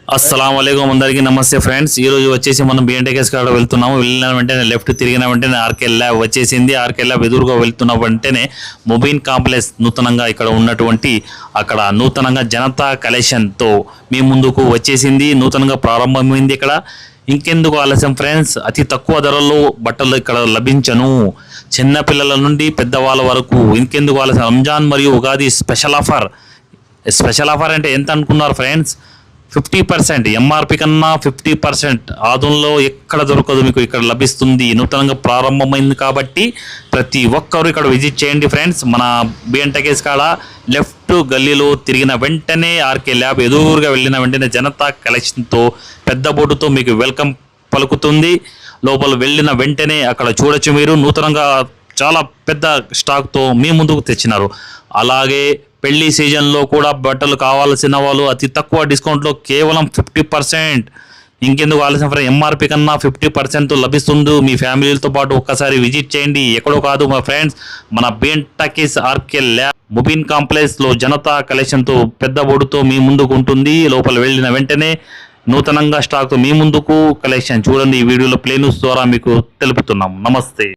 अस्सलामुअलैकुम अंदरिकी नमस्ते फ्रेंड्स ఈ రోజు వచ్చేసి మనం బిఎన్టెక్స్ కాడ వెళ్తున్నాము వెళ్ళిన వెంటనే లెఫ్ట్ తిరిగిన వెంటనే ఆర్కే ల్యాబ్ వచ్చేసింది ఆర్కే ల్యాబ్ ఎదురుగా వెళ్తున్న వెంటనే మొబైన్ కాంప్లెక్స్ నూతనంగా ఇక్కడ ఉన్నటువంటి అక్కడ నూతనంగా జనతా కలెక్షన్ తో మీ ముందుకు వచ్చేసింది నూతనంగా ప్రారంభమైంది ఇక్కడ ఇంకెందుకు ఆలస్యం ఫ్రెండ్స్ అతి తక్కువ ధరల్లో బట్టలు ఇక్కడ లభించను చిన్న పిల్లల నుండి పెద్దవాళ్ళ వరకు ఇంకెందుకు ఆలస్యం రంజాన్ మరియు ఉగాది స్పెషల్ ఆఫర్ అంటే ఎంత అనుకున్నారు ఫ్రెండ్స్ 50% ఎంఆర్పి కన్నా 50% ఆదంలో ఎక్కడ దొరకదు మీకు ఇక్కడ లభిస్తుంది నూతనంగా ప్రారంభమైంది కాబట్టి ప్రతి ఒక్కరు ఇక్కడ విజిట్ చేయండి ఫ్రెండ్స్ మన బిఎన్టెక్స్ కాడ లెఫ్ట్ గల్లీలో తిరిగిన వెంటనే ఆర్కే ల్యాబ్ ఎదురుగా వెళ్ళిన వెంటనే జనతా కలెక్షన్తో పెద్ద బోర్డుతో మీకు వెల్కమ్ పలుకుతుంది లోపల వెళ్ళిన వెంటనే అక్కడ చూడొచ్చు మీరు నూతనంగా చాలా పెద్ద స్టాక్తో మీ ముందుకు తెచ్చినారు అలాగే పెళ్లి సీజన్లో కూడా బట్టలు కావాల్సిన వాళ్ళు అతి తక్కువ డిస్కౌంట్లో కేవలం 50% ఇంకెందుకు ఆలస్యం ఫ్రెండ్స్ ఎంఆర్పి కన్నా 50% లభిస్తుంది మీ ఫ్యామిలీతో పాటు ఒక్కసారి విజిట్ చేయండి ఎక్కడో కాదు మా ఫ్రెండ్స్ మన బిఎన్టెక్స్ ఆర్కే ల్యాబ్ మొబైన్ కాంప్లెక్స్లో జనతా కలెక్షన్తో పెద్ద బోర్డుతో మీ ముందుకు ఉంటుంది లోపల వెళ్ళిన వెంటనే నూతనంగా స్టాక్తో మీ ముందుకు కలెక్షన్ చూడండి ఈ వీడియోలో ప్లే న్యూస్ ద్వారా మీకు తెలుపుతున్నాం నమస్తే